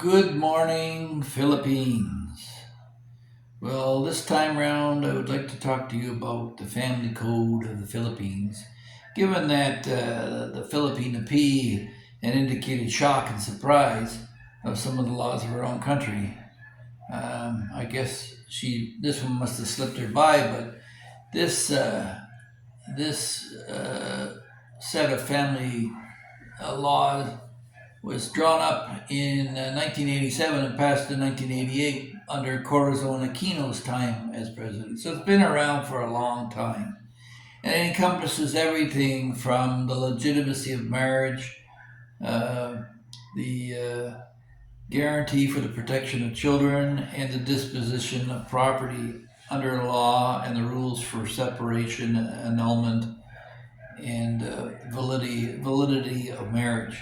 Good morning, Philippines. Well, this time round, I would like to talk to you about the family code of the Philippines. Given that the Philippina Pea had indicated shock and surprise of some of the laws of her own country, I guess this one must have slipped her by. But this set of family laws was drawn up in 1987 and passed in 1988 under Corazon Aquino's time as president. So it's been around for a long time. And it encompasses everything from the legitimacy of marriage, uh, the guarantee for the protection of children, and the disposition of property under law, and the rules for separation, annulment, and validity of marriage.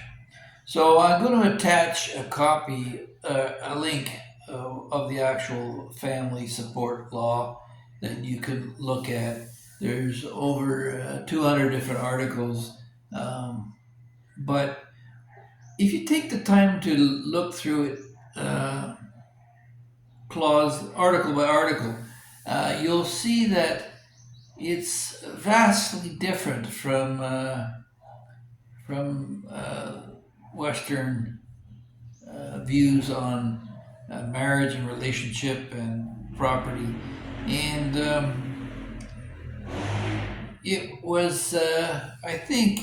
So I'm going to attach a link of the actual family support law that you can look at. There's over 200 different articles, but if you take the time to look through it, article by article, you'll see that it's vastly different from Western views on marriage and relationship and property. And it was, I think,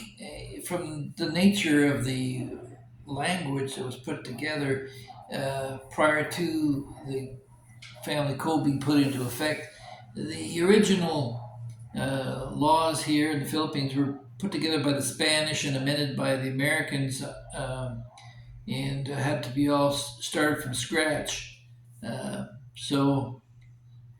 from the nature of the language that was put together prior to the family code being put into effect, the original laws here in the Philippines were put together by the Spanish and amended by the Americans, and had to be all started from scratch. So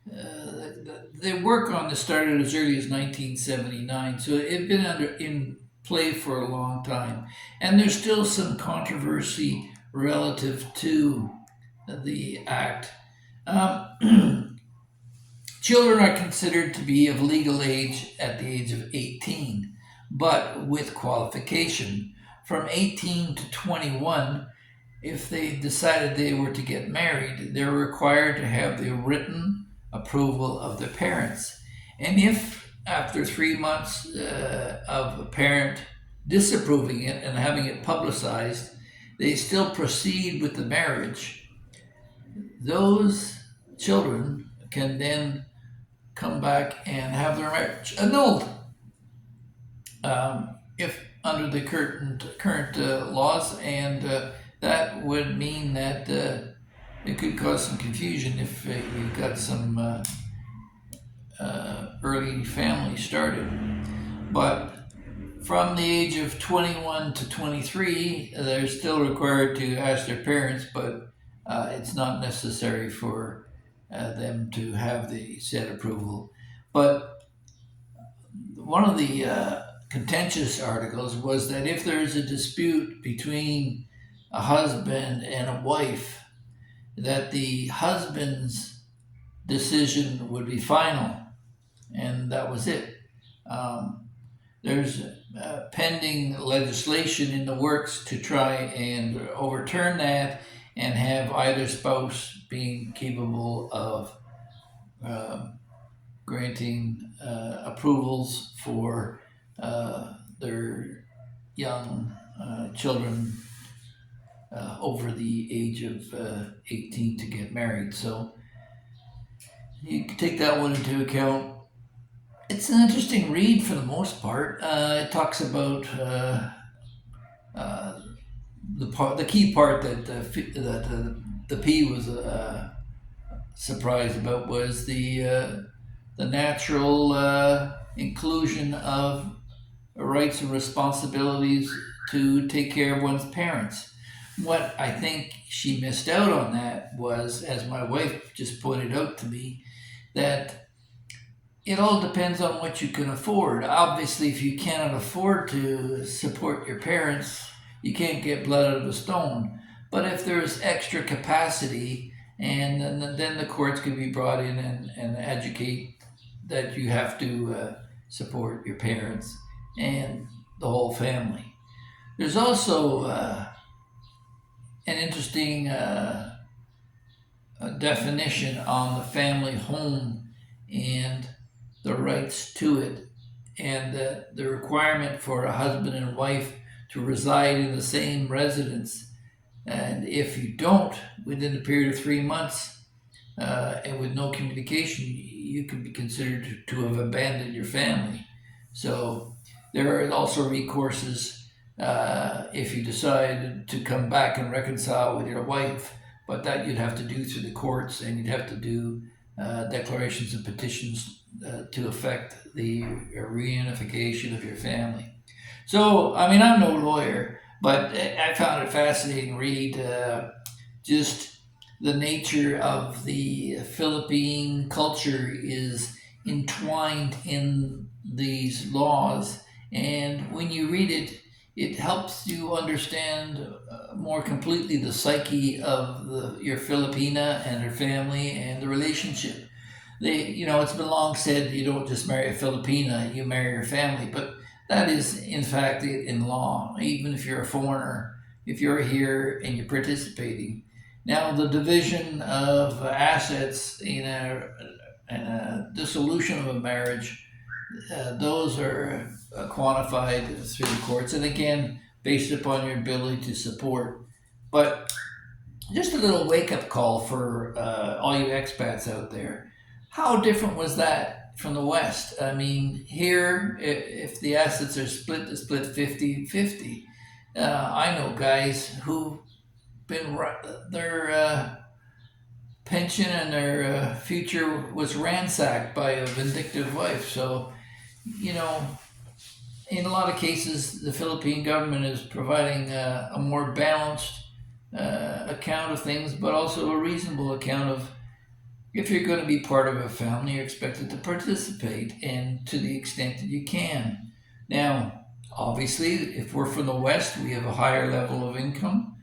the work on this started as early as 1979, so it had been in play for a long time, and there's still some controversy relative to the act. Children are considered to be of legal age at the age of 18, but with qualification. From 18 to 21, if they decided they were to get married, they're required to have the written approval of their parents. And if after 3 months of a parent disapproving it and having it publicized, they still proceed with the marriage, those children can then come back and have their marriage annulled. If under the current laws, and that would mean that it could cause some confusion if you've got some early family started. But from the age of 21 to 23, they're still required to ask their parents, but it's not necessary for them to have the said approval. But one of the contentious articles was that if there is a dispute between a husband and a wife, that the husband's decision would be final, and that was it. There's pending legislation in the works to try and overturn that and have either spouse being capable of granting approvals for their young children over the age of 18 to get married. So you can take that one into account. It's an interesting read for the most part. It talks about the key part that the P was surprised about was the natural inclusion of rights and responsibilities to take care of one's parents. What I think she missed out on that was, as my wife just pointed out to me, that it all depends on what you can afford. Obviously, if you cannot afford to support your parents, you can't get blood out of a stone. But if there's extra capacity, and then the courts can be brought in and educate that you have to support your parents and the whole family. There's also an interesting definition on the family home and the rights to it, and the requirement for a husband and wife to reside in the same residence. And if you don't, within a period of 3 months, and with no communication, you could be considered to have abandoned your family. So there are also recourses if you decide to come back and reconcile with your wife, but that you'd have to do through the courts, and you'd have to do declarations and petitions to affect the reunification of your family. So, I mean, I'm no lawyer, but I found it fascinating read. Just the nature of the Philippine culture is entwined in these laws, and when you read it, it helps you understand more completely the psyche of your Filipina and her family and the relationship. It's been long said you don't just marry a Filipina, you marry your family, but that is in fact it in law. Even if you're a foreigner, if you're here and you're participating. Now, the division of assets in a dissolution of a marriage, those are quantified through the courts, and again, based upon your ability to support. But just a little wake up call for all you expats out there. How different was that from the West? I mean, here, if the assets are split, they're split 50-50. I know guys who've been, their pension and their future was ransacked by a vindictive wife. So, you know, in a lot of cases, the Philippine government is providing a more balanced account of things, but also a reasonable account of if you're going to be part of a family, you're expected to participate, and to the extent that you can. Now, obviously, if we're from the West, we have a higher level of income,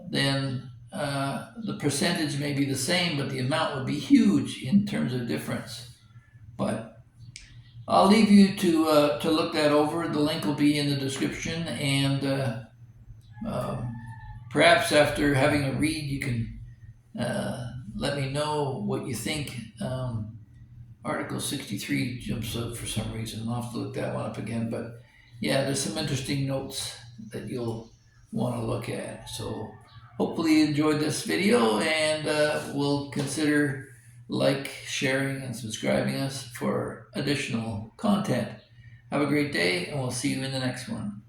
then the percentage may be the same, but the amount would be huge in terms of difference. But I'll leave you to look that over. The link will be in the description, and perhaps after having a read, you can let me know what you think. Article 63 jumps up for some reason. I'll have to look that one up again. But yeah, there's some interesting notes that you'll want to look at. So hopefully you enjoyed this video, and we'll consider sharing, and subscribing us for additional content. Have a great day, and we'll see you in the next one.